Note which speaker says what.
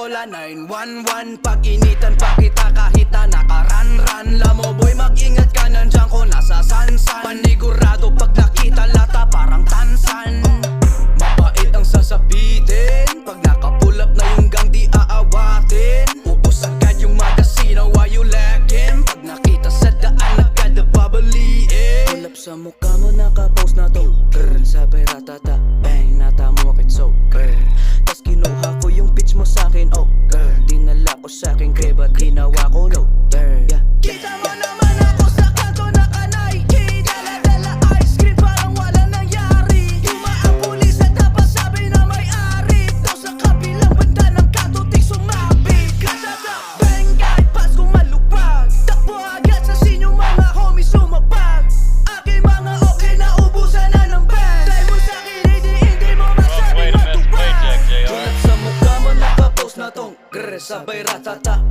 Speaker 1: bola 911. Pag initan pa kita kahit na nakaran-ran. Lamo boy mag-ingat ka nandiyan ko nasa sansan. Panigurado pag nakita lata parang tansan. Mabait ang sasabitin pag nakapulap na yung gang di aawatin. Ubus agad yung magazine, why you lacking? Pag nakita sa daan agad na babaliin. Pulap sa mukha mo nakapost na to, sabay ratata, bang, natamukit so tas kinuha ko yung pitch mo sa'kin, oh girl. Dinala ko sa'king crib at ginawa ko low, yeah. Kita mo naman ako sa kanto naka-Nike, dala-dala ice cream parang walang nangyari. Dumaan pulis at napasabi na may-ari. Daw sa kabilang banda ng kanto di sumabit. Kasada, bang, kahit pas kong malupag. Takbo agad sa sinyo mga homies sumapag. Aking mga okay na ubusan na ng bang. Try mo sa'kin hindi mo masabing matupag. Tulad sa mukha mo nakapost na tong sabay ratata,